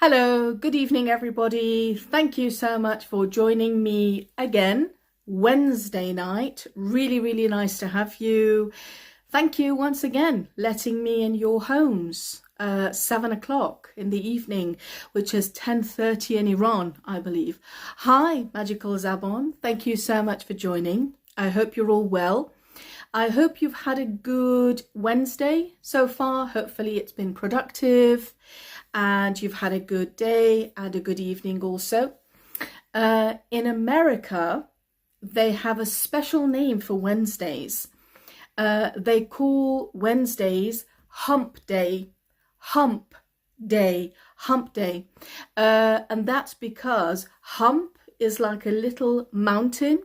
Hello, good evening, everybody. Thank you so much for joining me again Wednesday night. Really nice to have you. Thank you once again letting me in your homes. 7 o'clock in the evening, which is 10:30 in Iran, I believe. Hi, Magical Zabon. Thank you so much for joining. I hope you're all well. I hope you've had a good Wednesday so far. Hopefully it's been productive and you've had a good day and a good evening also. In America, they have a special name for Wednesdays. They call Wednesdays hump day, hump day, hump day. And that's because hump is like a little mountain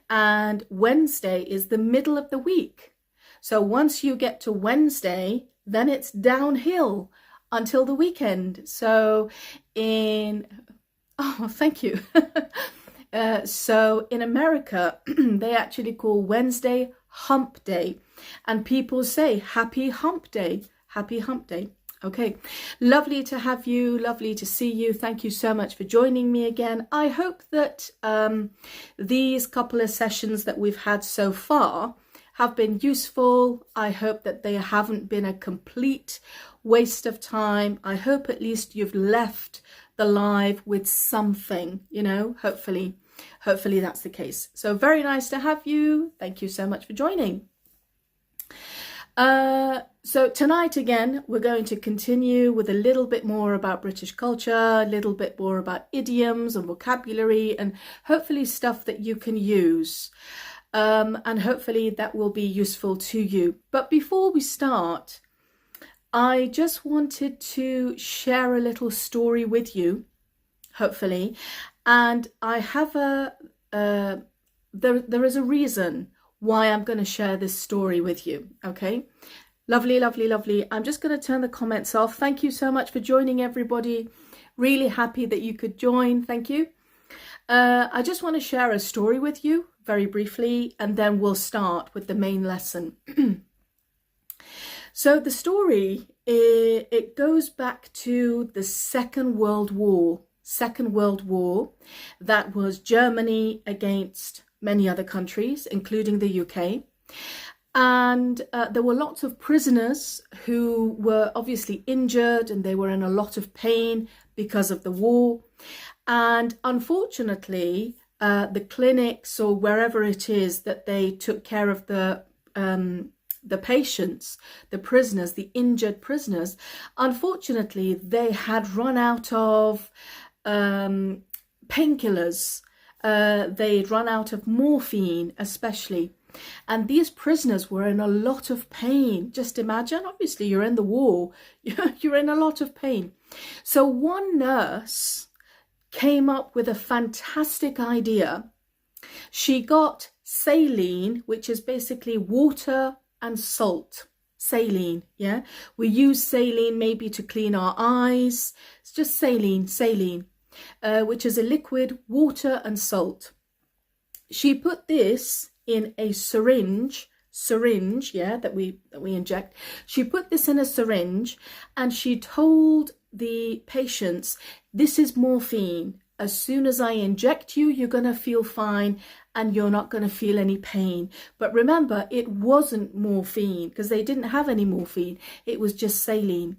and Wednesday is the middle of the week. So once you get to Wednesday, then it's downhill until the weekend. So thank you. So in America, they actually call Wednesday hump day. And people say, happy hump day, happy hump day. Okay, lovely to have you, lovely to see you. Thank you so much for joining me again. I hope that these couple of sessions that we've had so far have been useful. I hope that they haven't been a complete waste of time. I hope at least you've left the live with something, hopefully that's the case. So very nice to have you. Thank you so much for joining. So tonight again, we're going to continue with a little bit more about British culture, a little bit more about idioms and vocabulary, and hopefully stuff that you can use. And hopefully that will be useful to you. But before we start, I just wanted to share a little story with you, hopefully. And I have there is a reason why I'm going to share this story with you. Okay, lovely. I'm just going to turn the comments off. Thank you so much for joining, everybody. Really happy that you could join. Thank you. I just want to share a story with you very briefly, and then we'll start with the main lesson. So the story, it goes back to the Second World War. That was Germany against many other countries, including the UK. And there were lots of prisoners who were obviously injured and they were in a lot of pain because of the war. And unfortunately, the clinics or wherever it is that they took care of the patients, the prisoners, the injured prisoners, unfortunately, they had run out of painkillers. They'd run out of morphine, especially. And these prisoners were in a lot of pain. Just imagine, obviously, you're in the war, you're in a lot of pain. So one nurse came up with a fantastic idea. She got saline, which is basically water and salt. Saline, yeah? We use saline maybe to clean our eyes. It's just saline, which is a liquid, water and salt. She put this in a syringe, yeah, that we inject. She put this in a syringe and she told the patients, this is morphine. As soon as I inject you, you're going to feel fine and you're not going to feel any pain. But remember, it wasn't morphine because they didn't have any morphine. It was just saline.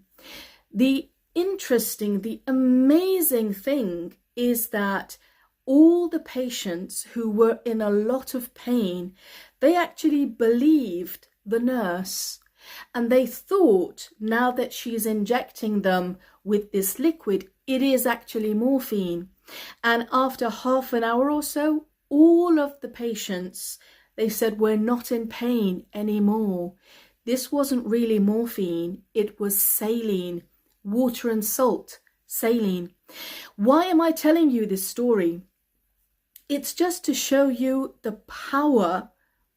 The amazing thing is that all the patients who were in a lot of pain, they actually believed the nurse. And they thought, now that she's injecting them with this liquid, it is actually morphine. And after half an hour or so, all of the patients, they said, we're not in pain anymore. This wasn't really morphine, it was saline, water and salt, saline. Why am I telling you this story? It's just to show you the power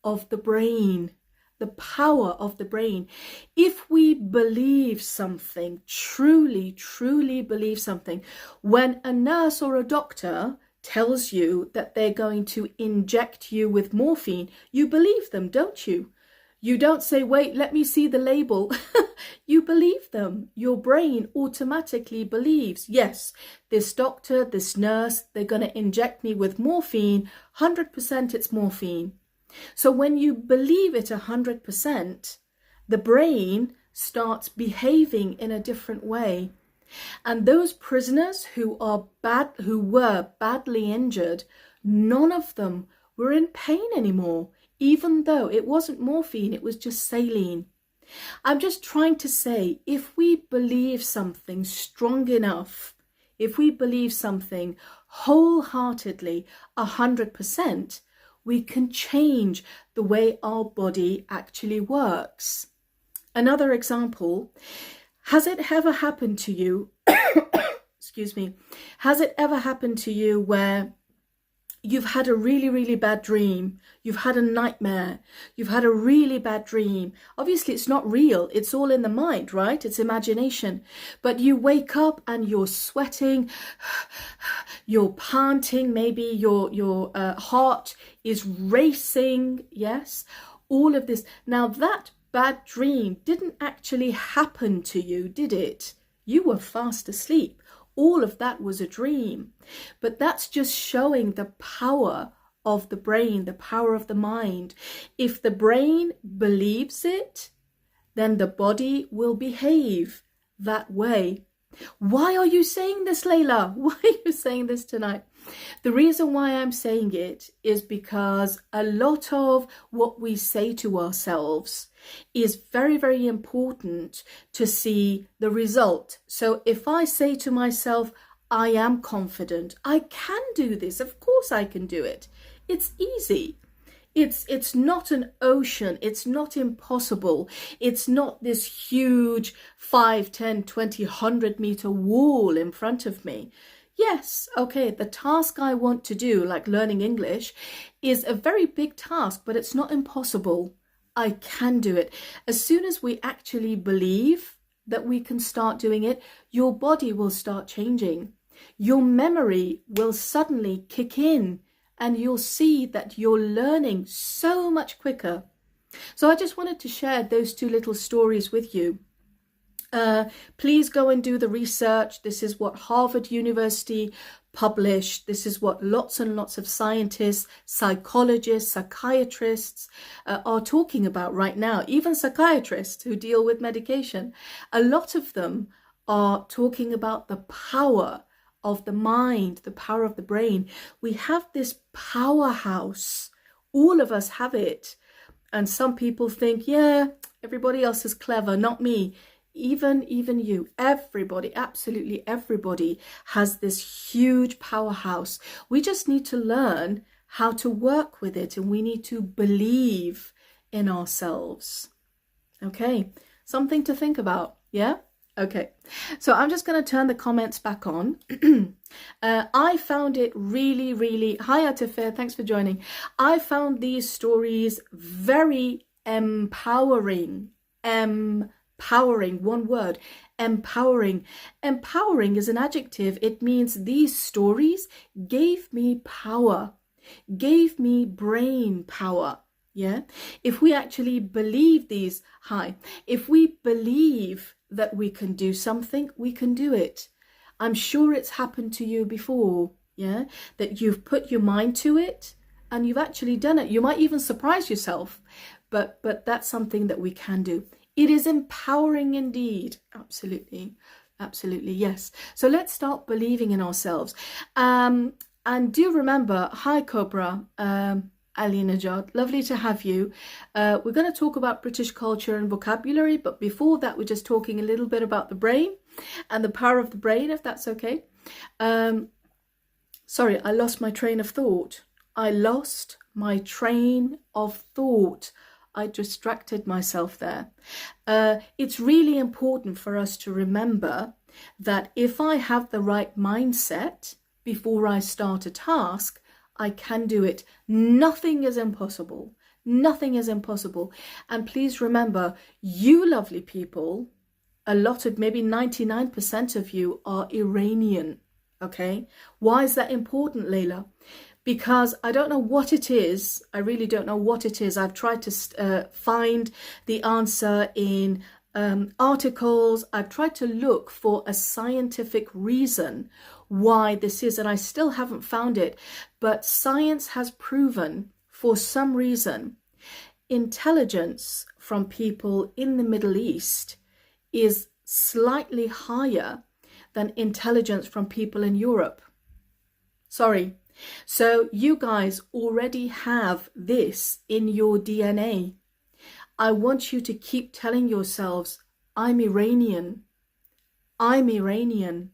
of the brain. The power of the brain. If we believe something, truly believe something, when a nurse or a doctor tells you that they're going to inject you with morphine, you believe them, don't you? You don't say, wait, let me see the label. You believe them. Your brain automatically believes, yes, this doctor, this nurse, they're going to inject me with morphine. 100% it's morphine. So when you believe it 100%, the brain starts behaving in a different way. And those prisoners who were badly injured, none of them were in pain anymore, even though it wasn't morphine, it was just saline. I'm just trying to say, if we believe something strong enough, if we believe something wholeheartedly, 100%, we can change the way our body actually works. Another example, has it ever happened to you, excuse me, has it ever happened to you where you've had a really, really bad dream, you've had a nightmare, you've had a really bad dream? Obviously, it's not real, it's all in the mind, right? It's imagination. But you wake up and you're sweating, you're panting, maybe your heart is racing, yes? All of this. Now, that bad dream didn't actually happen to you, did it? You were fast asleep. All of that was a dream. But that's just showing the power of the brain, the power of the mind. If the brain believes it, then the body will behave that way. Why are you saying this, Layla? Why are you saying this tonight? The reason why I'm saying it is because a lot of what we say to ourselves is very, very important to see the result. So if I say to myself, I am confident, I can do this, of course I can do it. It's easy. It's not an ocean. It's not impossible. It's not this huge 5, 10, 20, 100 meter wall in front of me. Yes, okay, the task I want to do, like learning English, is a very big task, but it's not impossible. I can do it. As soon as we actually believe that we can start doing it, your body will start changing. Your memory will suddenly kick in, and you'll see that you're learning so much quicker. So I just wanted to share those two little stories with you. Please go and do the research. This is what Harvard University published. This is what lots and lots of scientists, psychologists, psychiatrists are talking about right now. Even psychiatrists who deal with medication. A lot of them are talking about the power of the mind, the power of the brain. We have this powerhouse. All of us have it. And some people think, yeah, everybody else is clever, not me. Even you, everybody, absolutely everybody has this huge powerhouse. We just need to learn how to work with it, and we need to believe in ourselves. Okay, something to think about, yeah? Okay, so I'm just going to turn the comments back on. I found it really, really... Hi, Atifir, thanks for joining. I found these stories very empowering. Empowering, one word, empowering. Empowering is an adjective. It means these stories gave me power, gave me brain power. Yeah, if we actually believe these, if we believe that we can do something, we can do it. I'm sure it's happened to you before, yeah, that you've put your mind to it and you've actually done it. You might even surprise yourself, but that's something that we can do. It is empowering indeed. Absolutely, absolutely, yes. So let's start believing in ourselves. And do remember, hi Cobra, Ali Najad, lovely to have you. We're going to talk about British culture and vocabulary, but before that, we're just talking a little bit about the brain and the power of the brain, if that's okay. Sorry, I lost my train of thought. I lost my train of thought. I distracted myself there. It's really important for us to remember that if I have the right mindset before I start a task, I can do it. Nothing is impossible. Nothing is impossible. And please remember, you lovely people, a lot of, maybe 99% of you are Iranian. Okay. Why is that important, Layla? because I don't know what it is. I really don't know what it is. I've tried to find the answer in articles. I've tried to look for a scientific reason why this is, and I still haven't found it. But science has proven, for some reason, intelligence from people in the Middle East is slightly higher than intelligence from people in Europe. Sorry. So you guys already have this in your DNA. I want you to keep telling yourselves, I'm Iranian. I'm Iranian.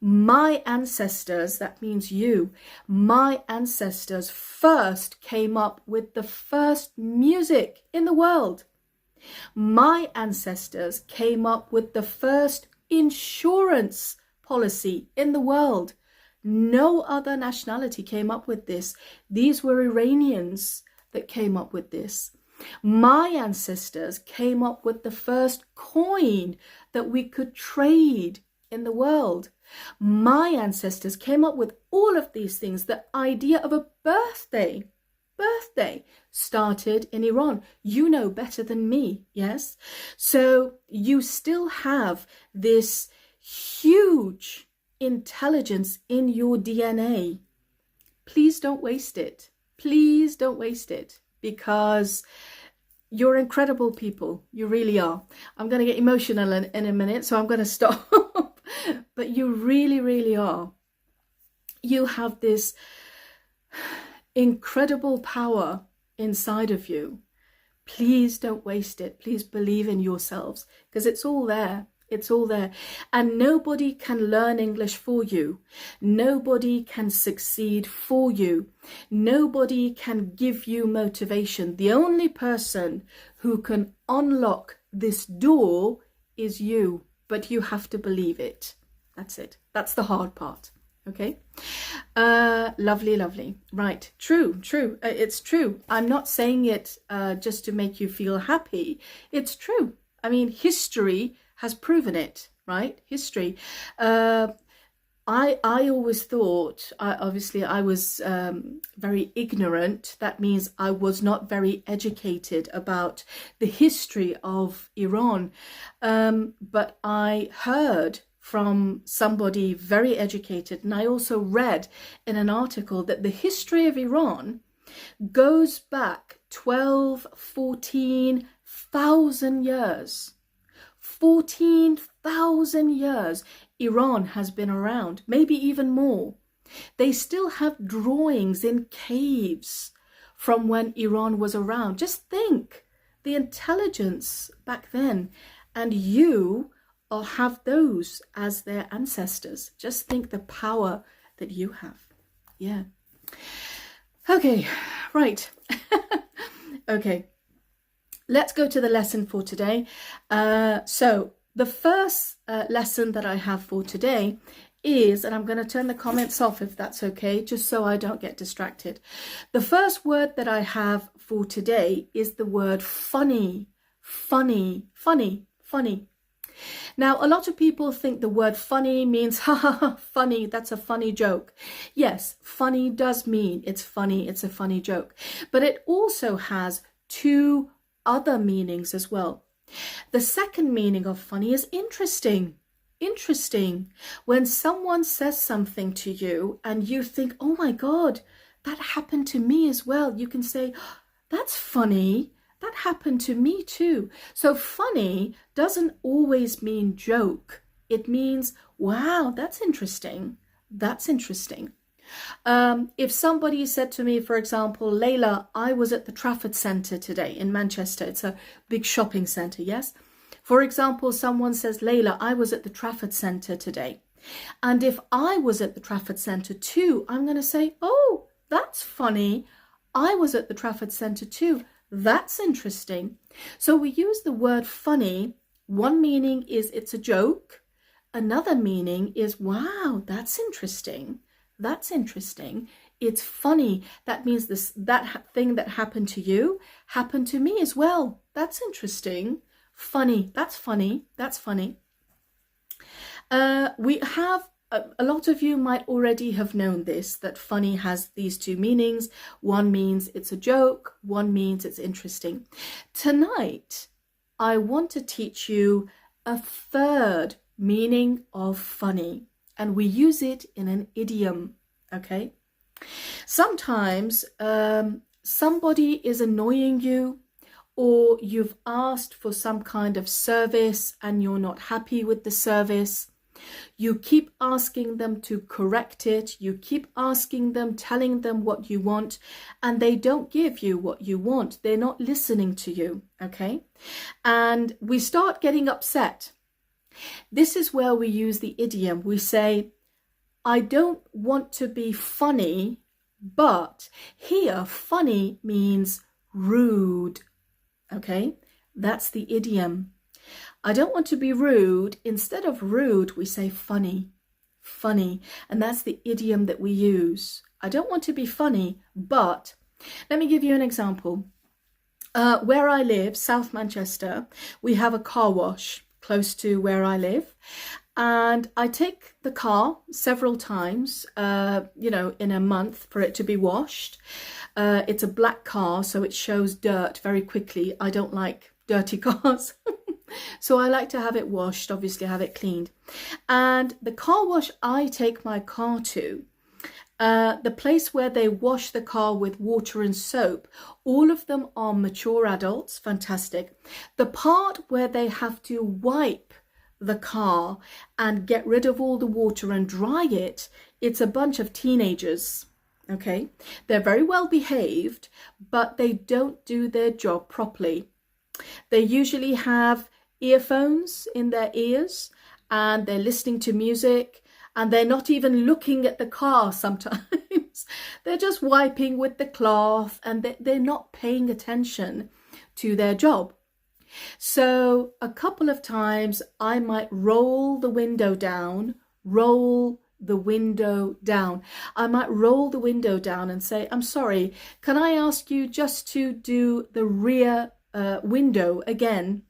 My ancestors, that means you, my ancestors first came up with the first music in the world. My ancestors came up with the first insurance policy in the world. No other nationality came up with this. These were Iranians that came up with this. My ancestors came up with the first coin that we could trade in the world. My ancestors came up with all of these things. The idea of a birthday started in Iran. You know better than me, yes? So you still have this huge intelligence in your DNA. Please don't waste it. Please don't waste it, because you're incredible people. You really are. I'm going to get emotional in a minute, so I'm going to stop. But you really, really are. You have this incredible power inside of you. Please don't waste it. Please believe in yourselves, because it's all there. It's all there. And nobody can learn English for you. Nobody can succeed for you. Nobody can give you motivation. The only person who can unlock this door is you. But you have to believe it. That's it. That's the hard part. Okay. Lovely, lovely. Right. True. It's true. I'm not saying it just to make you feel happy. It's true. I mean, history has proven it, right? History. I always thought, obviously I was very ignorant. That means I was not very educated about the history of Iran. But I heard from somebody very educated, and I also read in an article that the history of Iran goes back 12, 14,000 years. 14,000 years Iran has been around, maybe even more. They still have drawings in caves from when Iran was around. Just think, the intelligence back then, and you have those as their ancestors. Just think the power that you have. Yeah. Okay, right. Okay. Let's go to the lesson for today. So the first lesson that I have for today is, and I'm going to turn the comments off if that's okay, just so I don't get distracted. The first word that I have for today is the word funny. Funny, funny, funny. Now, a lot of people think the word funny means, ha ha ha, funny, that's a funny joke. Yes, funny does mean it's funny, it's a funny joke. But it also has two other meanings as well. The second meaning of funny is interesting. Interesting. When someone says something to you and you think, oh my God, that happened to me as well. You can say, that's funny. That happened to me too. So funny doesn't always mean joke. It means, wow, that's interesting. That's interesting. If somebody said to me, for example, Layla, I was at the Trafford Centre today in Manchester. It's a big shopping centre, yes? For example, someone says, Layla, I was at the Trafford Centre today. And if I was at the Trafford Centre too, I'm going to say, oh, that's funny. I was at the Trafford Centre too. That's interesting. So we use the word funny. One meaning is it's a joke. Another meaning is, wow, that's interesting. That's interesting. It's funny. That means that thing that happened to you happened to me as well. That's interesting. Funny. That's funny. That's funny. We have a lot of you might already have known this, that funny has these two meanings. One means it's a joke, one means it's interesting. Tonight, I want to teach you a third meaning of funny, and we use it in an idiom, okay? Sometimes somebody is annoying you, or you've asked for some kind of service and you're not happy with the service. You keep asking them to correct it. You keep asking them, telling them what you want, and they don't give you what you want. They're not listening to you, okay? And we start getting upset. This is where we use the idiom. We say, I don't want to be funny, but here funny means rude, okay? That's the idiom. I don't want to be rude. Instead of rude, we say funny, funny. And that's the idiom that we use. I don't want to be funny, but let me give you an example. Where I live, South Manchester, we have a car wash close to where I live. And I take the car several times, in a month for it to be washed. It's a black car, so it shows dirt very quickly. I don't like dirty cars. So I like to have it washed, obviously have it cleaned. And the car wash I take my car to, the place where they wash the car with water and soap, all of them are mature adults, fantastic. The part where they have to wipe the car and get rid of all the water and dry it, it's a bunch of teenagers, okay? They're very well behaved, but they don't do their job properly. They usually have earphones in their ears and they're listening to music, and they're not even looking at the car sometimes. They're just wiping with the cloth, and they're not paying attention to their job. So a couple of times I might roll the window down. I might roll the window down and say, I'm sorry, can I ask you just to do the rear window again?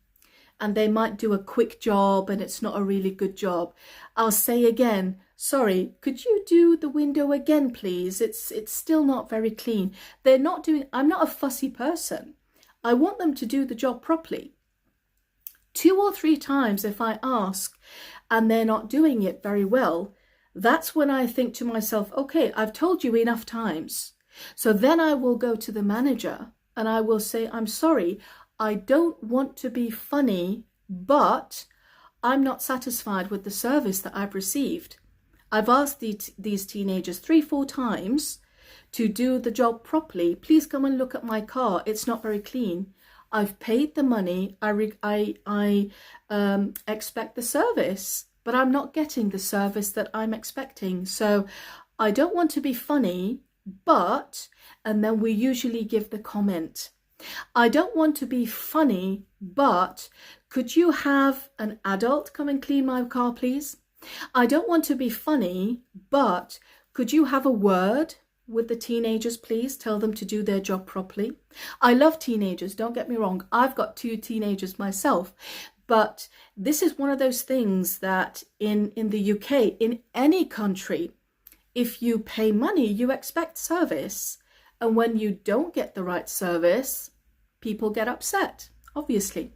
And they might do a quick job and it's not a really good job. I'll say again, sorry, could you do the window again, please? It's still not very clean. I'm not a fussy person. I want them to do the job properly. 2 or 3 times if I ask and they're not doing it very well, that's when I think to myself, okay, I've told you enough times. So then I will go to the manager and I will say, I'm sorry, I don't want to be funny, but I'm not satisfied with the service that I've received. I've asked these teenagers 3-4 times to do the job properly. Please come and look at my car. It's not very clean. I've paid the money. I expect the service, but I'm not getting the service that I'm expecting. So I don't want to be funny, but, and then we usually give the comment. I don't want to be funny, but could you have an adult come and clean my car, please? I don't want to be funny, but could you have a word with the teenagers, please? Tell them to do their job properly. I love teenagers, don't get me wrong. I've got 2 teenagers myself, but this is one of those things that in the UK, in any country, if you pay money, you expect service. And when you don't get the right service, people get upset, obviously.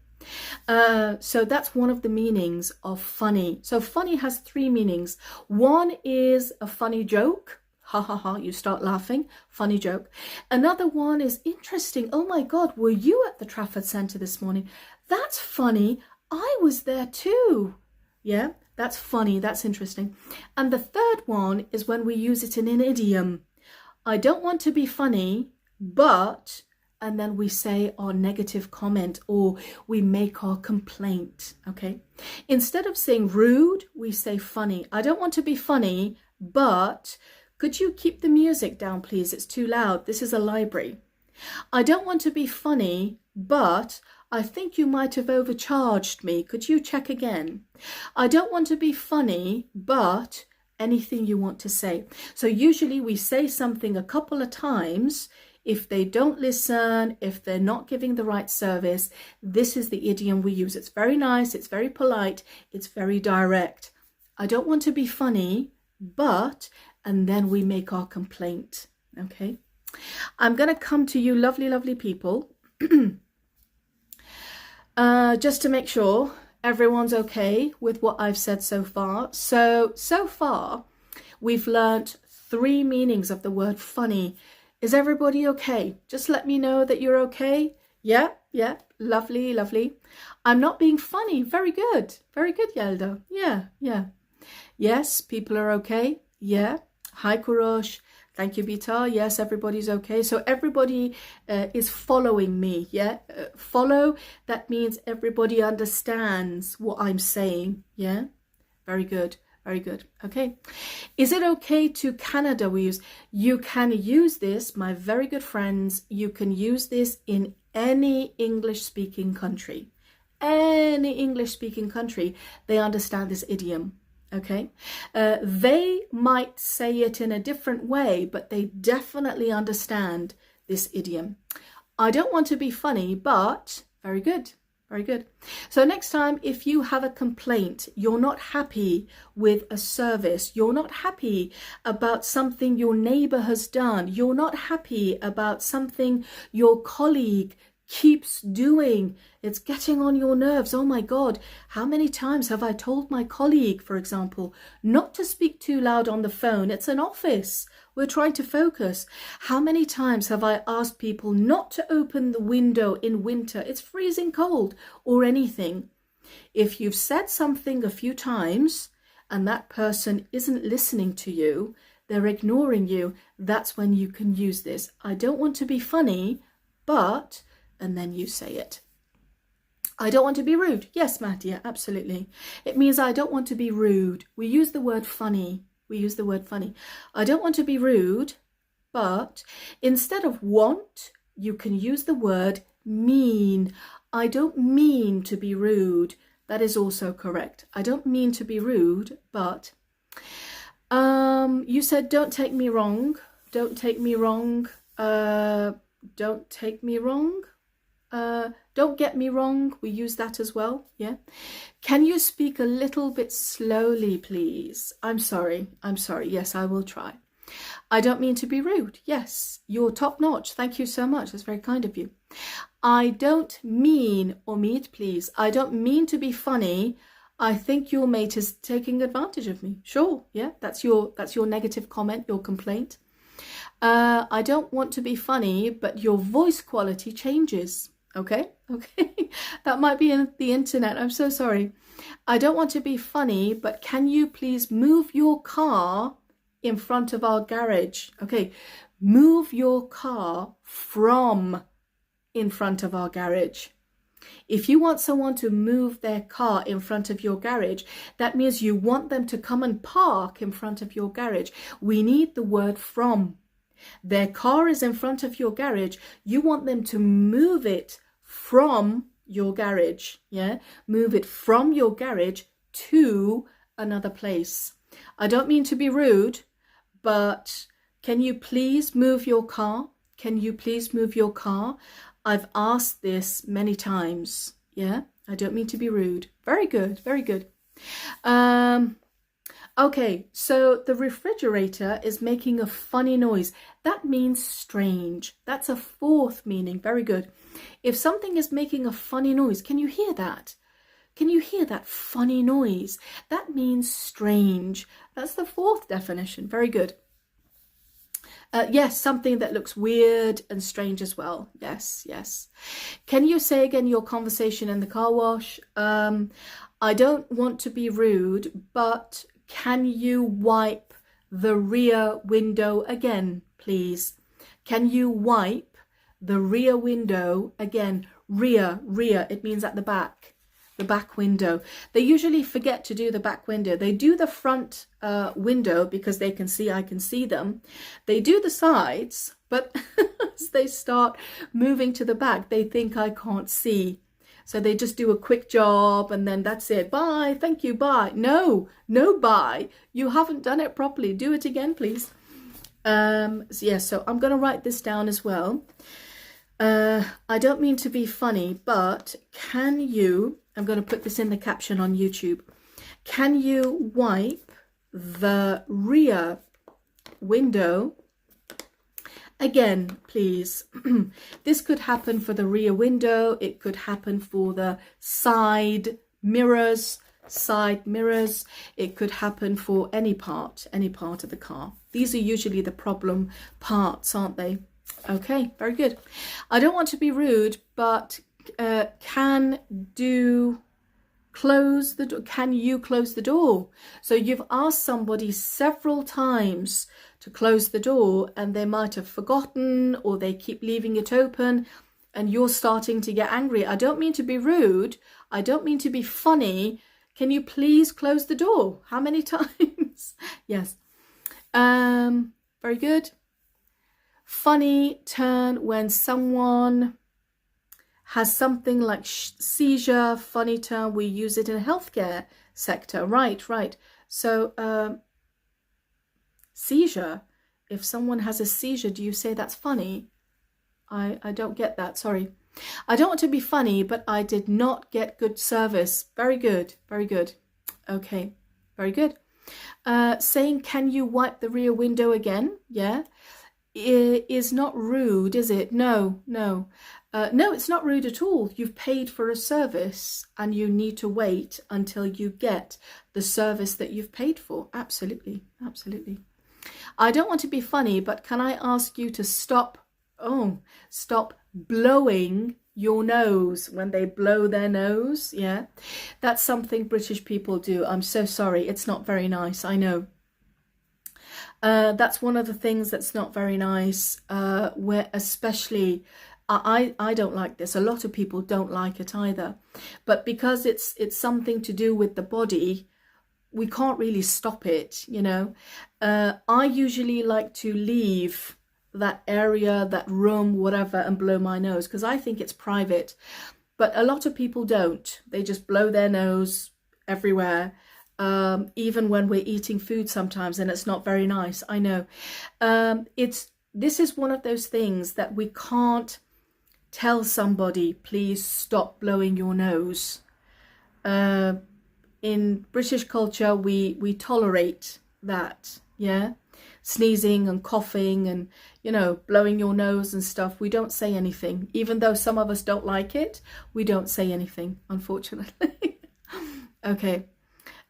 So that's one of the meanings of funny. So funny has 3 meanings. One is a funny joke. Ha ha ha, you start laughing. Funny joke. Another one is interesting. Oh my God, were you at the Trafford Centre this morning? That's funny. I was there too. Yeah, that's funny. That's interesting. And the third one is when we use it in an idiom. I don't want to be funny, but, and then we say our negative comment or we make our complaint, okay? Instead of saying rude, we say funny. I don't want to be funny, but could you keep the music down, please? It's too loud. This is a library. I don't want to be funny, but I think you might have overcharged me. Could you check again? I don't want to be funny, but anything you want to say. So usually we say something a couple of times. If they don't listen, if they're not giving the right service, this is the idiom we use. It's very nice, it's very polite, it's very direct. I don't want to be funny, but, and then we make our complaint. Okay. I'm going to come to you, lovely, lovely people, just to make sure everyone's okay with what I've said so far. So far, we've learnt 3 meanings of the word funny. Is everybody okay? Just let me know that you're okay. Yeah, lovely, lovely. I'm not being funny. Very good, Yelda. Yeah. Yes, people are okay. Yeah. Hi, Kurosh. Thank you, Bita. Yes, everybody's okay. So everybody is following me. Yeah, follow. That means everybody understands what I'm saying. Yeah, very good. Very good. Okay. Is it okay to Canada? You can use this, my very good friends. You can use this in any English-speaking country. Any English-speaking country, they understand this idiom. Okay, they might say it in a different way, but they definitely understand this idiom. I don't want to be funny, but very good. Very good. So next time, if you have a complaint, you're not happy with a service, you're not happy about something your neighbor has done, you're not happy about something your colleague keeps doing, it's getting on your nerves. Oh my God, how many times have I told my colleague, for example, not to speak too loud on the phone? It's an office. We're trying to focus. How many times have I asked people not to open the window in winter? It's freezing cold, or anything. If you've said something a few times and that person isn't listening to you, they're ignoring you, that's when you can use this. I don't want to be funny, but, and then you say it. I don't want to be rude. Yes, Mattia, absolutely. It means I don't want to be rude. We use the word funny. I don't want to be rude, but instead of want, you can use the word mean. I don't mean to be rude. That is also correct. I don't mean to be rude, but you said don't take me wrong. Don't take me wrong. Don't take me wrong. Don't get me wrong. We use that as well. Yeah. Can you speak a little bit slowly, please? I'm sorry. Yes, I will try. I don't mean to be rude. Yes, you're top notch. Thank you so much. That's very kind of you. I don't mean, or meet, please. I don't mean to be funny. I think your mate is taking advantage of me. Sure. Yeah. That's your negative comment, your complaint. I don't want to be funny, but your voice quality changes. Okay. That might be in the internet. I'm so sorry. I don't want to be funny, but can you please move your car in front of our garage? Okay. Move your car from in front of our garage. If you want someone to move their car in front of your garage, that means you want them to come and park in front of your garage. We need the word from. Their car is in front of your garage. You want them to move it from your garage. Yeah, move it from your garage to another place. I don't mean to be rude, but can you please move your car? Can you please move your car? I've asked this many times. Yeah, I don't mean to be rude. Very good, very good. Okay, so the refrigerator is making a funny noise. That means strange. That's a 4th meaning. Very good. If something is making a funny noise, can you hear that? Can you hear that funny noise? That means strange. That's the 4th definition. Very good. Yes, something that looks weird and strange as well. Yes. Can you say again your conversation in the car wash? I don't want to be rude, but can you wipe the rear window again, please? Can you wipe the rear window again? Rear, it means at the back window. They usually forget to do the back window. They do the front window because they can see, I can see them. They do the sides, but as they start moving to the back, they think I can't see. So they just do a quick job and then that's it. Bye, thank you, bye. No bye. You haven't done it properly. Do it again, please. So I'm going to write this down as well. I don't mean to be funny, but can you, I'm going to put this in the caption on YouTube. Can you wipe the rear window? Again, please. This could happen for the rear window. It could happen for the side mirrors. It could happen for any part of the car. These are usually the problem parts, aren't they? Okay, very good. I don't want to be rude, but can you close the door? So you've asked somebody several times to close the door, and they might have forgotten, or they keep leaving it open, and you're starting to get angry. I don't mean to be rude. I don't mean to be funny. Can you please close the door? How many times? Yes. Very good. Funny turn when someone has something like seizure. Funny turn, we use it in the healthcare sector. Right. So seizure, if someone has a seizure, do you say that's funny? I don't get that, sorry. I don't want to be funny, but I did not get good service. Very good. Okay, very good. Saying, can you wipe the rear window again? Yeah. Is not rude, is it? No, it's not rude at all. You've paid for a service and you need to wait until you get the service that you've paid for. Absolutely. I don't want to be funny, but can I ask you to stop blowing your nose when they blow their nose? Yeah, that's something British people do. I'm so sorry. It's not very nice. I know. That's one of the things that's not very nice, where especially I don't like this. A lot of people don't like it either. But because it's something to do with the body, we can't really stop it, you know. I usually like to leave that area, that room, whatever, and blow my nose because I think it's private. But a lot of people don't. They just blow their nose everywhere. Even when we're eating food sometimes, and it's not very nice. I know. This is one of those things that we can't tell somebody, please stop blowing your nose. In British culture, we tolerate that, yeah? Sneezing and coughing and, you know, blowing your nose and stuff. We don't say anything. Even though some of us don't like it, we don't say anything, unfortunately. Okay.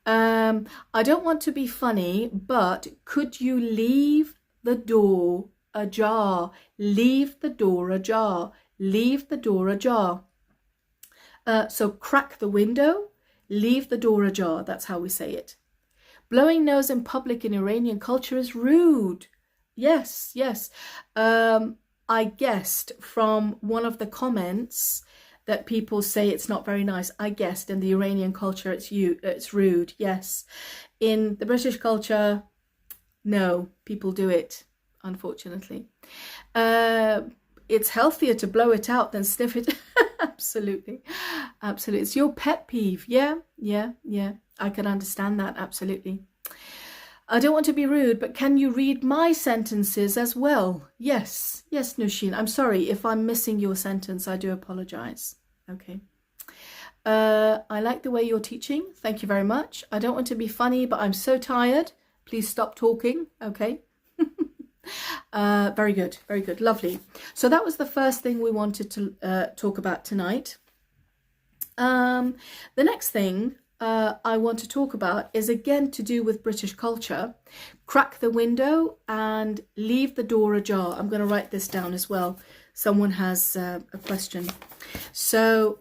I don't want to be funny, but could you leave the door ajar? Leave the door ajar. Leave the door ajar. So crack the window, leave the door ajar. That's how we say it. Blowing nose in public in Iranian culture is rude. Yes. I guessed from one of the comments that people say it's not very nice. I guessed in the Iranian culture it's rude. Yes. In the British culture, no, people do it, unfortunately. It's healthier to blow it out than sniff it. Absolutely. It's your pet peeve. Yeah. I can understand that. Absolutely. I don't want to be rude, but can you read my sentences as well? Yes, Nushin. I'm sorry if I'm missing your sentence. I do apologize. Okay. I like the way you're teaching. Thank you very much. I don't want to be funny, but I'm so tired. Please stop talking. Okay. Very good. Lovely. So that was the first thing we wanted to talk about tonight. The next thing I want to talk about is again to do with British culture. Crack the window and leave the door ajar. I'm going to write this down as well. Someone has a question. So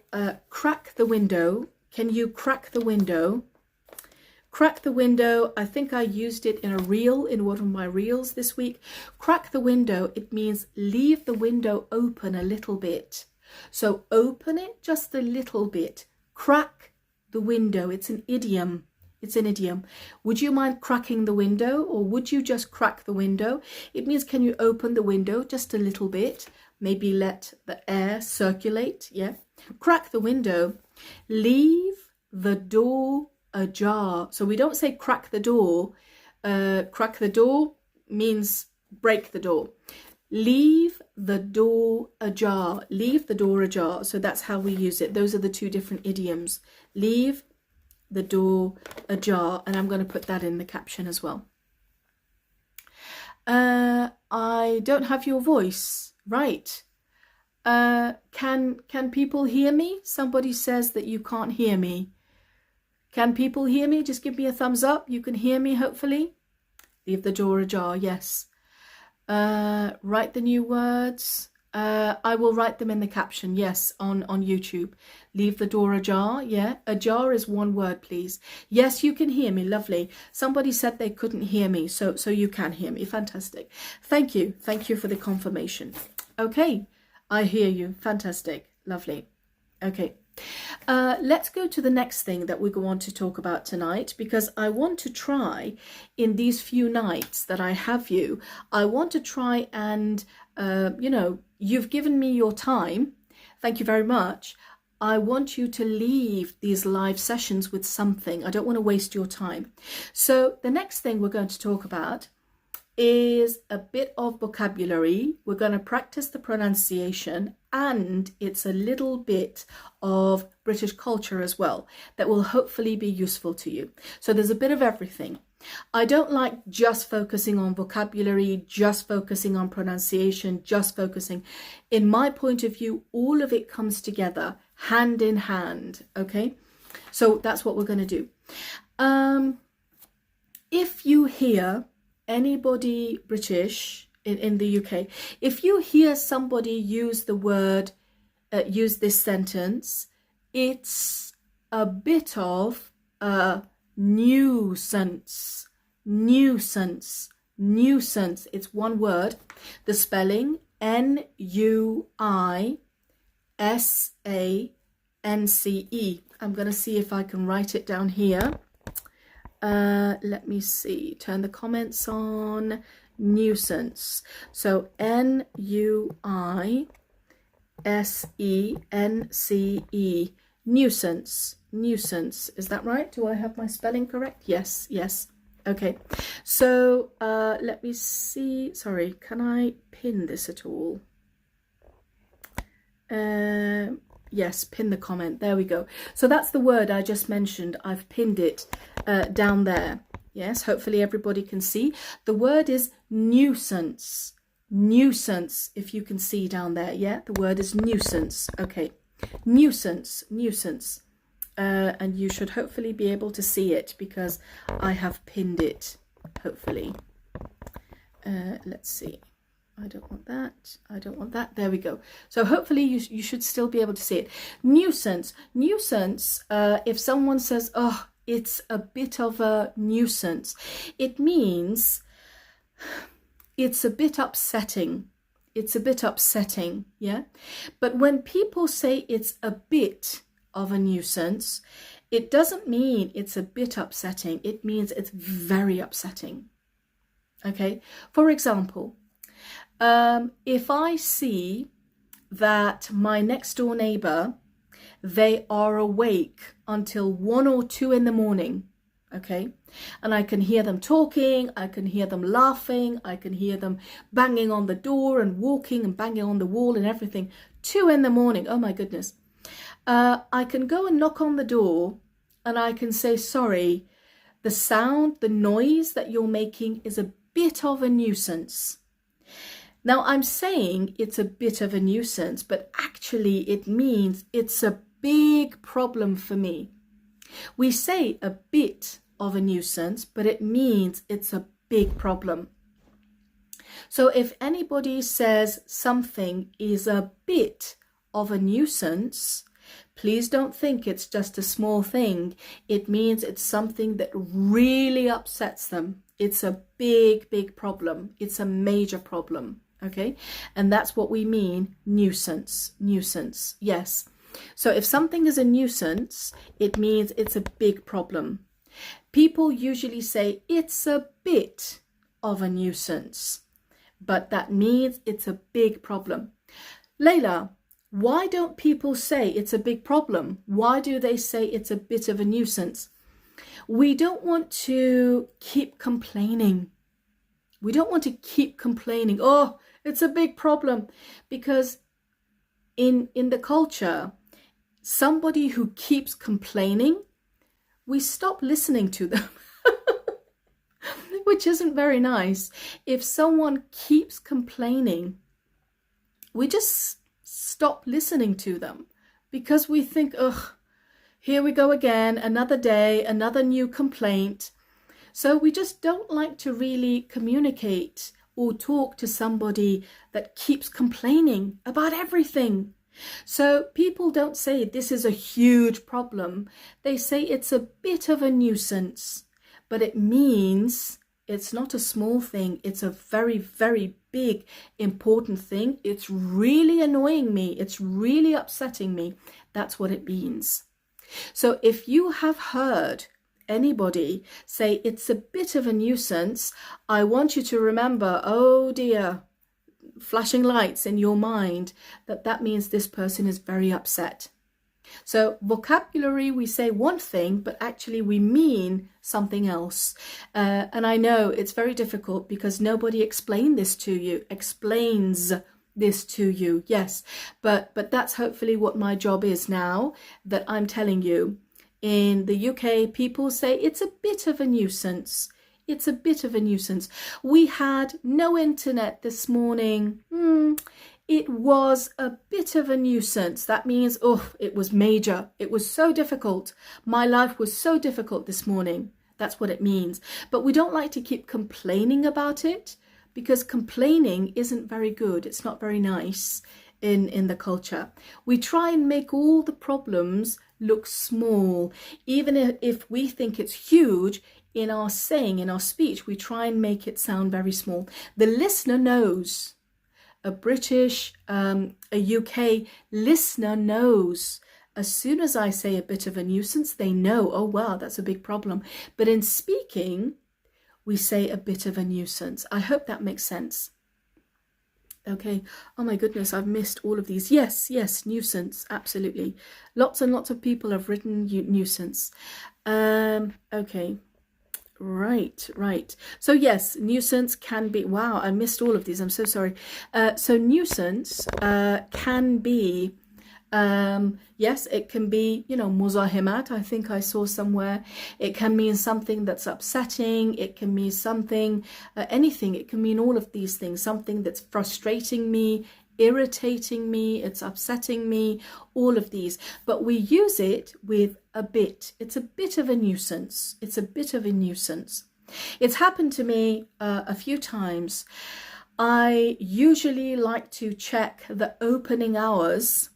crack the window. Can you crack the window? Crack the window. I think I used it in a reel, in one of my reels this week. Crack the window. It means leave the window open a little bit. So open it just a little bit. Crack the window. It's an idiom. Would you mind cracking the window, or would you just crack the window? It means can you open the window just a little bit? Maybe let the air circulate. Yeah. Crack the window. Leave the door ajar. So we don't say crack the door. Crack the door means break the door. Leave the door ajar. Leave the door ajar. So that's how we use it. Those are the two different idioms. Leave the door ajar, and I'm going to put that in the caption as well. I don't have your voice. Right. Can people hear me? Somebody says that you can't hear me. Can people hear me? Just give me a thumbs up. You can hear me, hopefully. Leave the door ajar, yes. Write the new words. I will write them in the caption, yes, on YouTube. Leave the door ajar, yeah. Ajar is one word, please. Yes, you can hear me, lovely. Somebody said they couldn't hear me, so you can hear me, fantastic. Thank you for the confirmation. Okay, I hear you, fantastic, lovely. Okay. Let's go to the next thing that we go on to talk about tonight, because I want to try in these few nights that I have you, I want to try and, you know, you've given me your time. Thank you very much. I want you to leave these live sessions with something. I don't want to waste your time. So the next thing we're going to talk about is a bit of vocabulary. We're going to practice the pronunciation, and it's a little bit of British culture as well that will hopefully be useful to you. So there's a bit of everything. I don't like just focusing on vocabulary, just focusing on pronunciation, just focusing. In my point of view, all of it comes together hand in hand. Okay, so that's what we're going to do. If you hear anybody British in the UK, if you hear somebody use the word, use this sentence, it's a bit of a nuisance. Nuisance. Nuisance. It's one word. The spelling NUISANCE. I'm going to see if I can write it down here. Let me see. Turn the comments on. Nuisance. So NUISENCE. Nuisance. Nuisance. Is that right? Do I have my spelling correct? Yes. Yes. Okay. So let me see. Sorry. Can I pin this at all? Yes, pin the comment. There we go. So that's the word I just mentioned. I've pinned it down there. Yes, hopefully everybody can see. The word is nuisance. Nuisance, if you can see down there. Yeah, the word is nuisance. Okay, nuisance, nuisance. And you should hopefully be able to see it because I have pinned it, hopefully. Let's see. I don't want that. I don't want that. There we go. So hopefully you should still be able to see it. Nuisance. Nuisance, if someone says, oh, it's a bit of a nuisance, it means it's a bit upsetting. It's a bit upsetting, yeah? But when people say it's a bit of a nuisance, it doesn't mean it's a bit upsetting. It means it's very upsetting. Okay? For example, if I see that my next door neighbor, they are awake until 1 or 2 in the morning, okay, and I can hear them talking, I can hear them laughing, I can hear them banging on the door and walking and banging on the wall and everything, 2 in the morning, oh my goodness, I can go and knock on the door and I can say, sorry, the sound, the noise that you're making is a bit of a nuisance. Now, I'm saying it's a bit of a nuisance, but actually it means it's a big problem for me. We say a bit of a nuisance, but it means it's a big problem. So if anybody says something is a bit of a nuisance, please don't think it's just a small thing. It means it's something that really upsets them. It's a big, big problem. It's a major problem. Okay, and that's what we mean, nuisance, nuisance, yes. So if something is a nuisance, it means it's a big problem. People usually say it's a bit of a nuisance, but that means it's a big problem. Layla, why don't people say it's a big problem? Why do they say it's a bit of a nuisance? We don't want to keep complaining. We don't want to keep complaining. Oh, it's a big problem, because in the culture, somebody who keeps complaining we stop listening to them, which isn't very nice. If someone keeps complaining, we just stop listening to them because we think, ugh, here we go again, another day, another new complaint. So we just don't like to really communicate or talk to somebody that keeps complaining about everything. So people don't say this is a huge problem. They say it's a bit of a nuisance, but it means it's not a small thing. It's a very, very big, important thing. It's really annoying me. It's really upsetting me. That's what it means. So if you have heard anybody say it's a bit of a nuisance, I want you to remember, oh dear, flashing lights in your mind, that means this person is very upset. So vocabulary, we say one thing, but actually we mean something else. And I know it's very difficult because nobody explains this to you. Yes, but that's hopefully what my job is now, that I'm telling you. In the UK, people say it's a bit of a nuisance. It's a bit of a nuisance. We had no internet this morning. It was a bit of a nuisance. That means, oh, it was major. It was so difficult. My life was so difficult this morning. That's what it means. But we don't like to keep complaining about it, because complaining isn't very good. It's not very nice in the culture. We try and make all the problems look small. Even if we think it's huge, in our saying, in our speech, we try and make it sound very small. The listener knows. A British, a UK listener knows. As soon as I say a bit of a nuisance, they know, oh wow, that's a big problem. But in speaking, we say a bit of a nuisance. I hope that makes sense. Okay. Oh my goodness, I've missed all of these. Yes, nuisance, absolutely. Lots and lots of people have written nuisance. Okay. Right. So yes, nuisance can be, wow, I missed all of these. I'm so sorry. So nuisance can be, yes, it can be, muzahimat, I think I saw somewhere. It can mean something that's upsetting. It can mean something, anything. It can mean all of these things, something that's frustrating me, irritating me, it's upsetting me, all of these. But we use it with a bit. It's a bit of a nuisance. It's a bit of a nuisance. It's happened to me a few times. I usually like to check the opening hours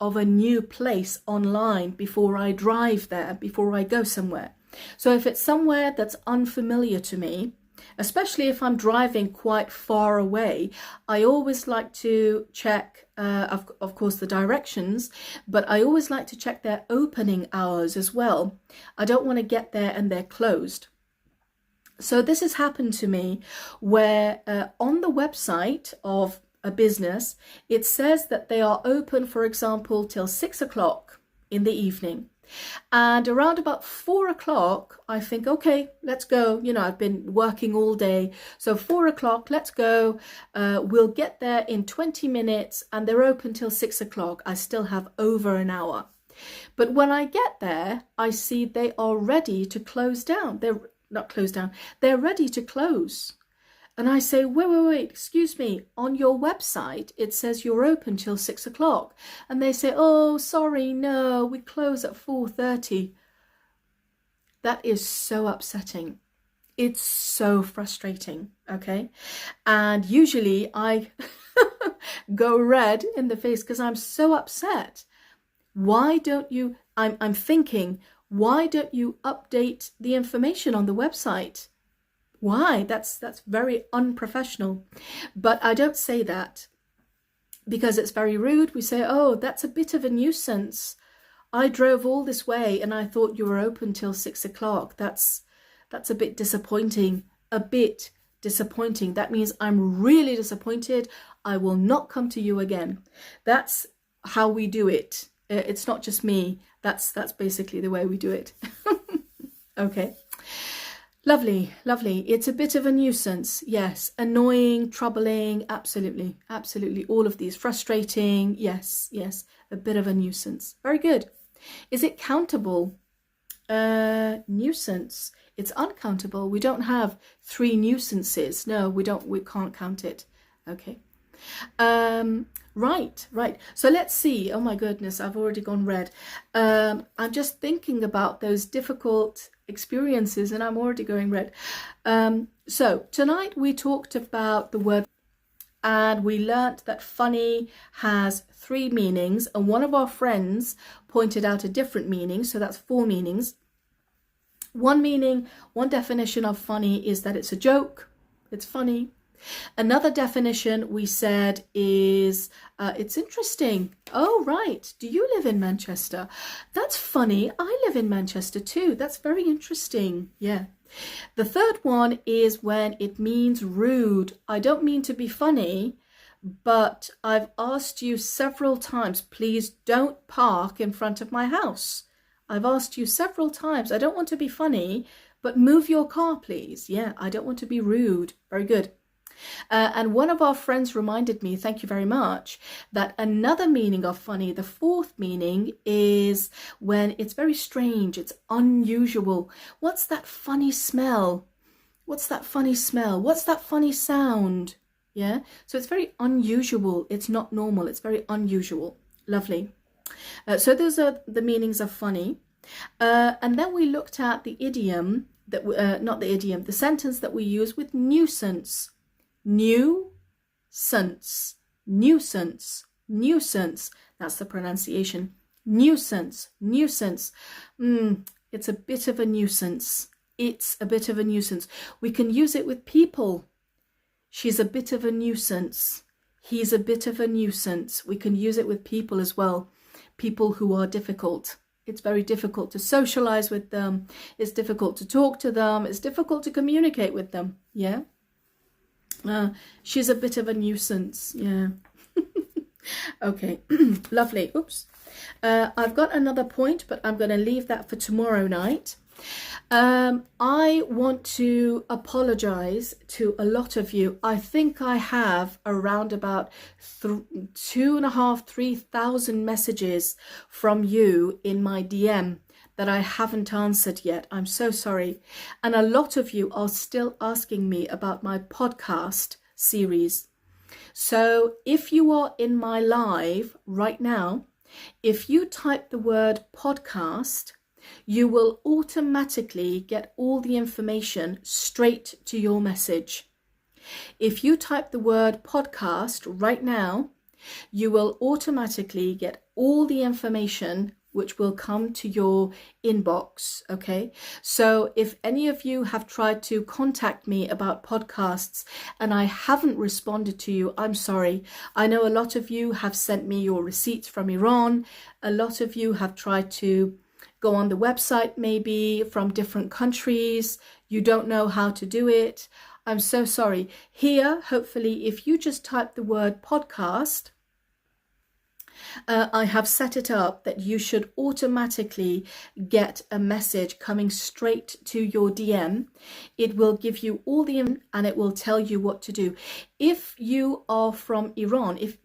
of a new place online before I drive there, before I go somewhere. So if it's somewhere that's unfamiliar to me, especially if I'm driving quite far away, I always like to check, of course, the directions, but I always like to check their opening hours as well. I don't want to get there and they're closed. So this has happened to me where on the website of a business, it says that they are open, for example, till 6 o'clock in the evening. And around about 4 o'clock, I think, okay, let's go. I've been working all day. So 4 o'clock, let's go. We'll get there in 20 minutes and they're open till 6 o'clock. I still have over an hour. But when I get there, I see they are ready to close down. They're not close down. They're ready to close. And I say, wait, excuse me, on your website, it says you're open till 6 o'clock. And they say, oh, sorry, no, we close at 4:30. That is so upsetting. It's so frustrating, okay? And usually I go red in the face because I'm so upset. Why don't you, I'm thinking, why don't you update the information on the website? Why? That's very unprofessional. But I don't say that because it's very rude. We say, oh, that's a bit of a nuisance. I drove all this way and I thought you were open till 6 o'clock. That's a bit disappointing. A bit disappointing. That means I'm really disappointed. I will not come to you again. That's how we do it. It's not just me. That's basically the way we do it. Okay. Lovely. It's a bit of a nuisance. Yes. Annoying, troubling. Absolutely. All of these. Frustrating. Yes. A bit of a nuisance. Very good. Is it countable? Nuisance. It's uncountable. We don't have 3 nuisances. No, we don't. We can't count it. Okay. Right. So let's see. Oh my goodness, I've already gone red. I'm just thinking about those difficult experiences and I'm already going red. So tonight we talked about the word and we learnt that funny has 3 meanings, and one of our friends pointed out a different meaning, so that's 4 meanings. One meaning, one definition of funny is that it's a joke, it's funny. Another definition we said is it's interesting. Oh, right. Do you live in Manchester? That's funny. I live in Manchester too. That's very interesting. Yeah. The third one is when it means rude. I don't mean to be funny, but I've asked you several times, please don't park in front of my house. I've asked you several times. I don't want to be funny, but move your car, please. Yeah, I don't want to be rude. Very good. And one of our friends reminded me, thank you very much, that another meaning of funny, the 4th meaning, is when it's very strange, it's unusual. What's that funny smell? What's that funny smell? What's that funny sound? Yeah, so it's very unusual. It's not normal. It's very unusual. Lovely. So those are the meanings of funny. And then we looked at the idiom, the sentence that we use with nuisance. Nuisance, nuisance, nuisance. That's the pronunciation. Nuisance, nuisance. It's a bit of a nuisance. It's a bit of a nuisance. We can use it with people. She's a bit of a nuisance. He's a bit of a nuisance. We can use it with people as well. People who are difficult. It's very difficult to socialize with them. It's difficult to talk to them. It's difficult to communicate with them. Yeah. She's a bit of a nuisance. Yeah. Okay. Lovely. Oops. I've got another point, but I'm going to leave that for tomorrow night. I want to apologize to a lot of you. I think I have around about 2,500 to 3,000 messages from you in my DM that I haven't answered yet. I'm so sorry. And a lot of you are still asking me about my podcast series. So if you are in my live right now, if you type the word podcast, you will automatically get all the information straight to your message. If you type the word podcast right now, you will automatically get all the information which will come to your inbox. Okay, so if any of you have tried to contact me about podcasts and I haven't responded to you, I'm sorry. I know a lot of you have sent me your receipts from Iran. A lot of you have tried to go on the website maybe from different countries. You don't know how to do it. I'm so sorry. Here, hopefully, if you just type the word podcast, I have set it up that you should automatically get a message coming straight to your DM. It will give you all the info and it will tell you what to do. If you are from Iran, if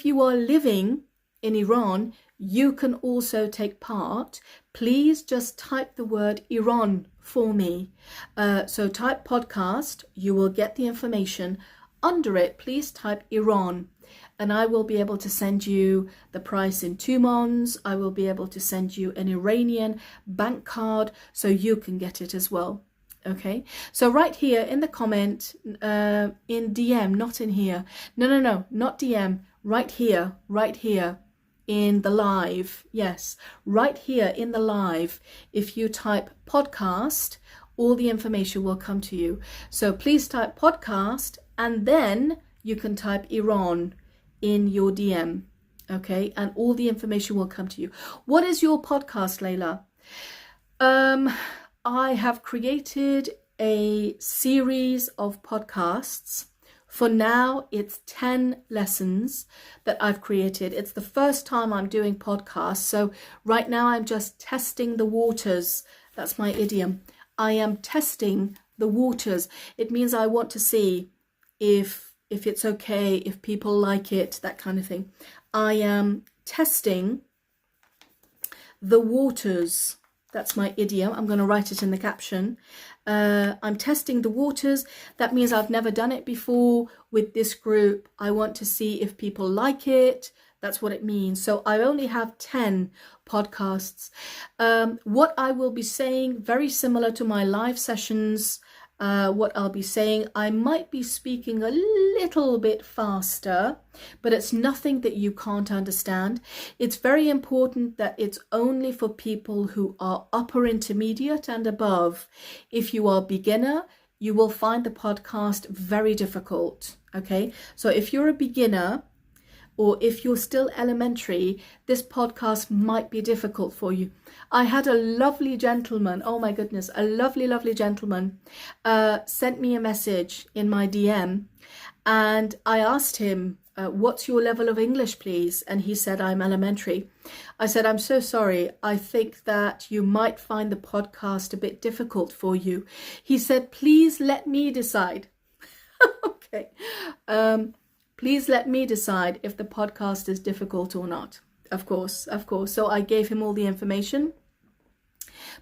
you are living in Iran, you can also take part. Please just type the word Iran for me. So type podcast, you will get the information. Under it, please type Iran. And I will be able to send you the price in tumons. I will be able to send you an Iranian bank card so you can get it as well. Okay, so right here in the comment, in DM, not in here. No, not DM. Right here in the live. Yes, right here in the live. If you type podcast, all the information will come to you. So please type podcast and then you can type Iran in your DM, okay? And all the information will come to you. What is your podcast, Layla? I have created a series of podcasts. For now, it's 10 lessons that I've created. It's the first time I'm doing podcasts. So right now I'm just testing the waters. That's my idiom. I am testing the waters. It means I want to see if it's okay, if people like it, that kind of thing. I am testing the waters. That's my idiom. I'm going to write it in the caption. I'm testing the waters. That means I've never done it before with this group. I want to see if people like it. That's what it means. So I only have 10 podcasts. What I will be saying, very similar to my live sessions, what I'll be saying, I might be speaking a little bit faster, but it's nothing that you can't understand. It's very important that it's only for people who are upper intermediate and above. If you are beginner, you will find the podcast very difficult. Okay, so if you're a beginner, or if you're still elementary, this podcast might be difficult for you. I had a lovely gentleman, oh my goodness, a lovely, lovely gentleman sent me a message in my DM, and I asked him, what's your level of English, please? And he said, I'm elementary. I said, I'm so sorry. I think that you might find the podcast a bit difficult for you. He said, please let me decide. Okay. Please let me decide if the podcast is difficult or not. Of course, of course. So I gave him all the information.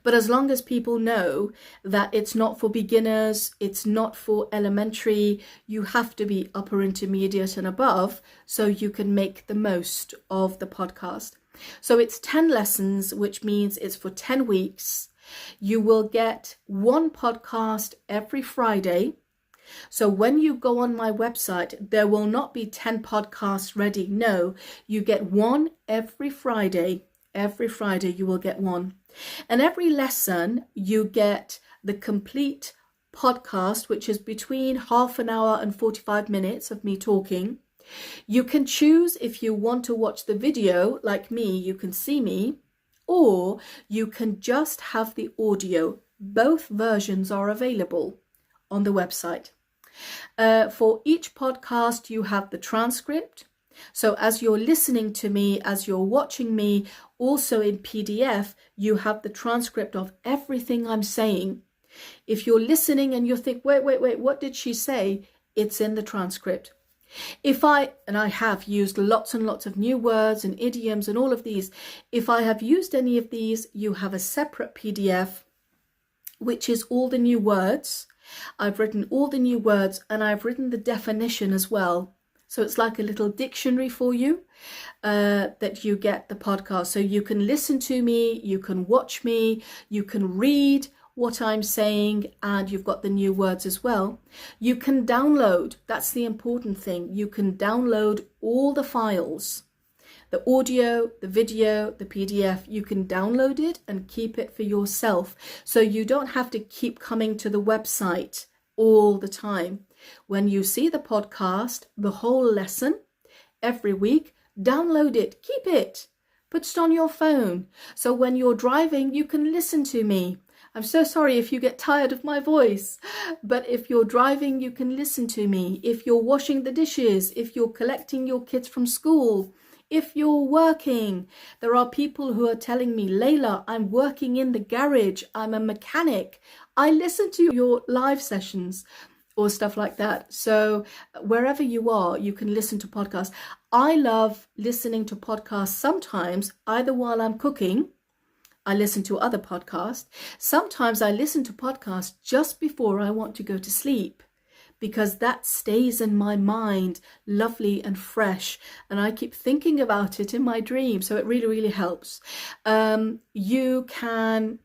But as long as people know that it's not for beginners, it's not for elementary, you have to be upper intermediate and above so you can make the most of the podcast. So it's 10 lessons, which means it's for 10 weeks. You will get one podcast every Friday. So when you go on my website, there will not be 10 podcasts ready. No, you get one every Friday. Every Friday you will get one. And every lesson you get the complete podcast, which is between half an hour and 45 minutes of me talking. You can choose if you want to watch the video, like me, you can see me, or you can just have the audio. Both versions are available on the website. For each podcast, you have the transcript. So as you're listening to me, as you're watching me, also in PDF, you have the transcript of everything I'm saying. If you're listening and you think, wait, what did she say? It's in the transcript. And I have used lots and lots of new words and idioms and all of these. If I have used any of these, you have a separate PDF, which is all the new words. I've written all the new words and I've written the definition as well. So it's like a little dictionary for you that you get the podcast. So you can listen to me, you can watch me, you can read what I'm saying, and you've got the new words as well. You can download, that's the important thing. You can download all the files. The audio, the video, the PDF, you can download it and keep it for yourself. So you don't have to keep coming to the website all the time. When you see the podcast, the whole lesson, every week, download it, keep it, put it on your phone. So when you're driving, you can listen to me. I'm so sorry if you get tired of my voice, but if you're driving, you can listen to me. If you're washing the dishes, if you're collecting your kids from school, if you're working, there are people who are telling me, Layla, I'm working in the garage, I'm a mechanic. I listen to your live sessions or stuff like that. So wherever you are, you can listen to podcasts. I love listening to podcasts sometimes, either while I'm cooking, I listen to other podcasts. Sometimes I listen to podcasts just before I want to go to sleep, because that stays in my mind lovely and fresh, and I keep thinking about it in my dream. So it really, really helps. You can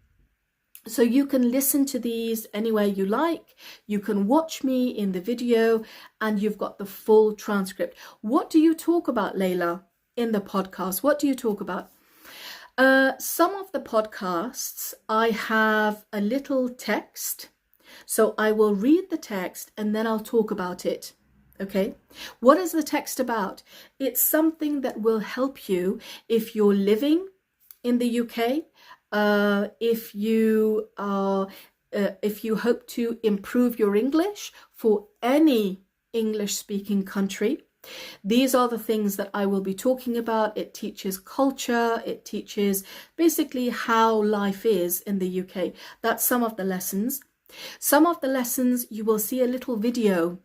listen to these anywhere you like. You can watch me in the video, and you've got the full transcript. What do you talk about, Layla, in the podcast? What do you talk about? Some of the podcasts, I have a little text. So I will read the text and then I'll talk about it. Okay. What is the text about? It's something that will help you if you're living in the UK, if you hope to improve your English for any English speaking country. These are the things that I will be talking about. It teaches culture. It teaches basically how life is in the UK. That's some of the lessons. Some of the lessons you will see a little video,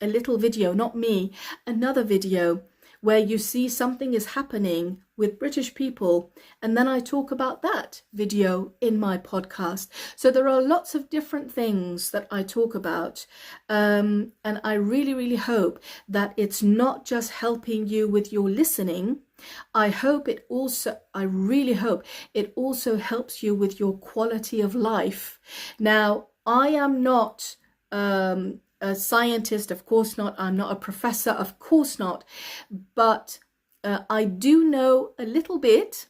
not me, another video where you see something is happening with British people, and then I talk about that video in my podcast. So there are lots of different things that I talk about, and I really, really hope that it's not just helping you with your listening. I really hope it also helps you with your quality of life. Now, I am not a scientist, of course not. I'm not a professor, of course not. But I do know a little bit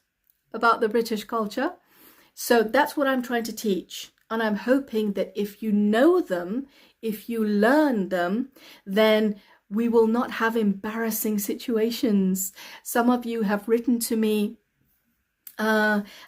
about the British culture. So that's what I'm trying to teach. And I'm hoping that if you know them, if you learn them, then we will not have embarrassing situations. Some of you have written to me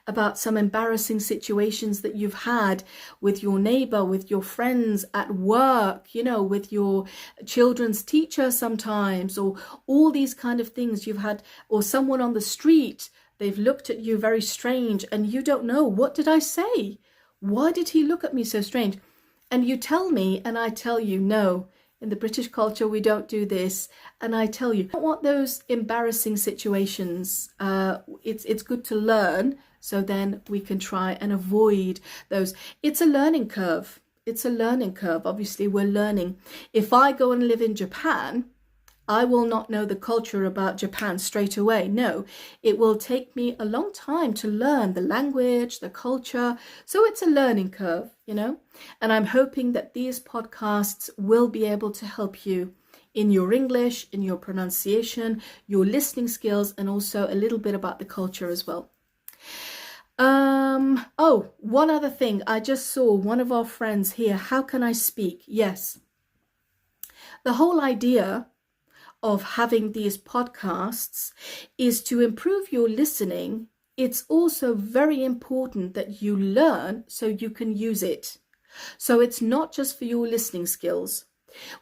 about some embarrassing situations that you've had with your neighbor, with your friends at work, you know, with your children's teacher sometimes, or all these kind of things you've had, or someone on the street, they've looked at you very strange and you don't know, what did I say? Why did he look at me so strange? And you tell me, and I tell you, no, in the British culture, we don't do this. And I tell you, I don't want those embarrassing situations. It's good to learn, so then we can try and avoid those. It's a learning curve. It's a learning curve. Obviously, we're learning. If I go and live in Japan, I will not know the culture about Japan straight away. No, it will take me a long time to learn the language, the culture. So it's a learning curve, you know, and I'm hoping that these podcasts will be able to help you in your English, in your pronunciation, your listening skills, and also a little bit about the culture as well. Oh, one other thing. I just saw one of our friends here. How can I speak? Yes. The whole idea of having these podcasts is to improve your listening. It's also very important that you learn so you can use it. So it's not just for your listening skills.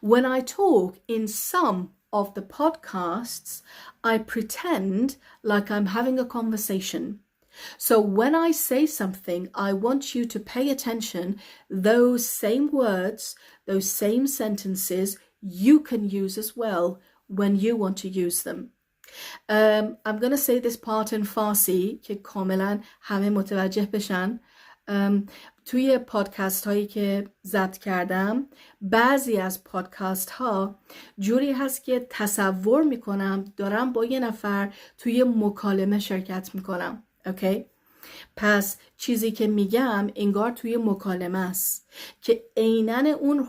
When I talk in some of the podcasts, I pretend like I'm having a conversation. So when I say something, I want you to pay attention. Those same words, those same sentences, you can use as well when you want to use them. I'm going to say this part in Farsi که کاملا همه متوجه بشن. توی پادکست هایی که ضبط کردم، بعضی از پادکست ها جوری هست که تصور میکنم دارم با یه نفر توی مکالمه شرکت میکنم. اوکی؟ پس چیزی که میگم انگار توی مکالمه است که عیناً اون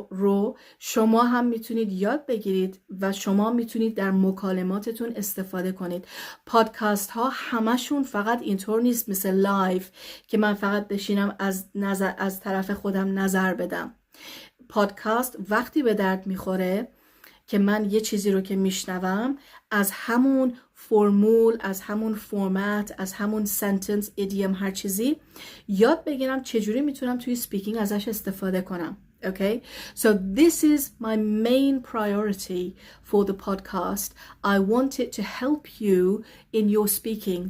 رو شما هم میتونید یاد بگیرید و شما میتونید در مکالماتتون استفاده کنید. پادکست ها همشون فقط اینطور نیست مثل لایو که من فقط بشینم از طرف خودم نظر بدم. پادکست وقتی به درد میخوره که من یه چیزی رو که میشنوم از همون فرمول، از همون فرمت، از همون سنتنس، ایدیوم، هر چیزی یاد بگیرم چجوری میتونم توی سپیکینگ ازش استفاده کنم. Okay, so this is my main priority for the podcast. I want it to help you in your speaking.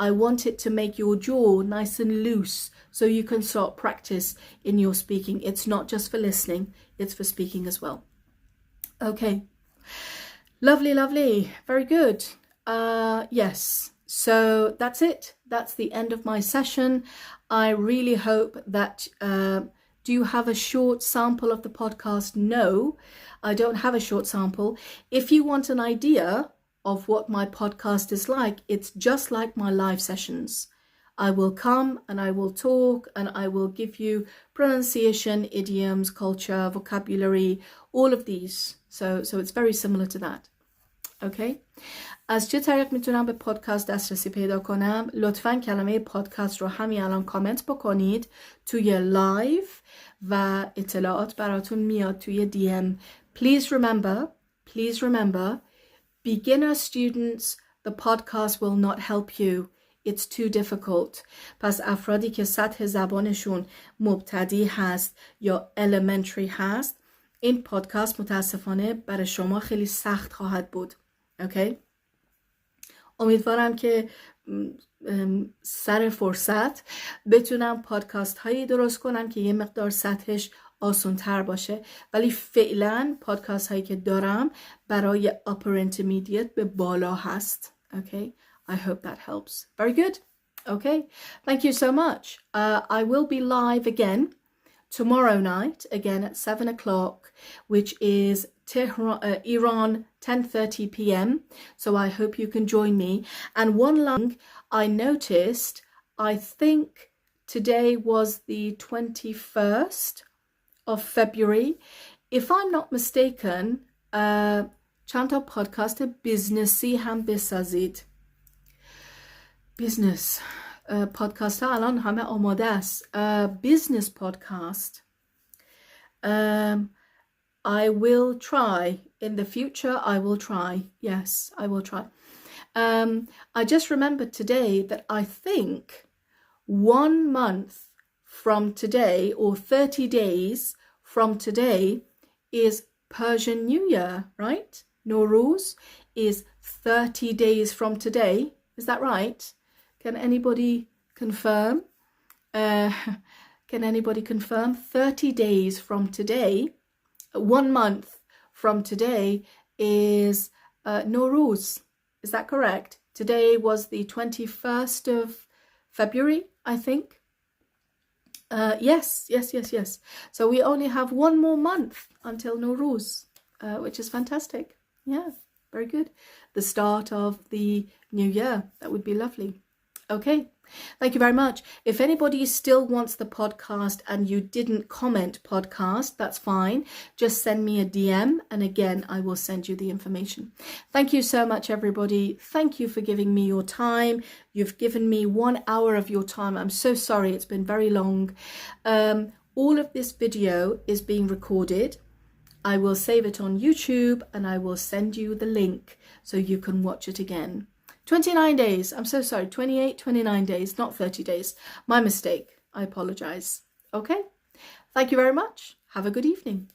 I want it to make your jaw nice and loose so you can start practice in your speaking. It's not just for listening, it's for speaking as well. Okay, lovely, lovely, very good. Yes, so that's it. That's the end of my session. I really hope that do you have a short sample of the podcast? No, I don't have a short sample. If you want an idea of what my podcast is like, it's just like my live sessions. I will come and I will talk and I will give you pronunciation, idioms, culture, vocabulary, all of these. So it's very similar to that. Okay? از چه طریق میتونم به پادکست دسترسی پیدا کنم؟ لطفاً کلمه پادکست رو همین الان کامنت بکنید توی لایو و اطلاعات براتون میاد توی DM. Please remember, beginner students, the podcast will not help you. It's too difficult. پس افرادی که سطح زبانشون مبتدی هست یا elementary هست، این پادکست متاسفانه برای شما خیلی سخت خواهد بود. اوکی؟ امیدوارم که سر فرصت بتونم پادکست هایی درست کنم که یه مقدار سطحش آسان تر باشه، ولی فعلا پادکست هایی که دارم برای upper intermediate به بالا هست. Okay, I hope that helps. Very good. Okay, thank you so much. I will be live again tomorrow night, again at 7 o'clock, which is Tehran, Iran, 10:30 p.m. So I hope you can join me. And one last thing I noticed, I think today was the 21st of February. If I'm not mistaken, چند تا پادکست بیزنسی هم بسازید. بیزنس پادکست ها الان همه آماده است. بیزنس پادکست. I will try in the future. I will try. Yes, I will try. I just remembered today that I think 1 month from today, or 30 days from today, is Persian New Year, right? Nowruz is 30 days from today. Is that right? Can anybody confirm? Can anybody confirm? 30 days from today, 1 month from today is Nowruz. Is that correct? Today was the 21st of February, I think. Yes. So we only have 1 more month until Nowruz, which is fantastic. Yeah, very good. The start of the new year. That would be lovely. Okay, thank you very much. If anybody still wants the podcast and you didn't comment podcast, that's fine. Just send me a DM and again, I will send you the information. Thank you so much, everybody. Thank you for giving me your time. You've given me 1 hour of your time. I'm so sorry. It's been very long. All of this video is being recorded. I will save it on YouTube and I will send you the link so you can watch it again. 29 days. I'm so sorry. 28, 29 days, not 30 days. My mistake. I apologize. Okay. Thank you very much. Have a good evening.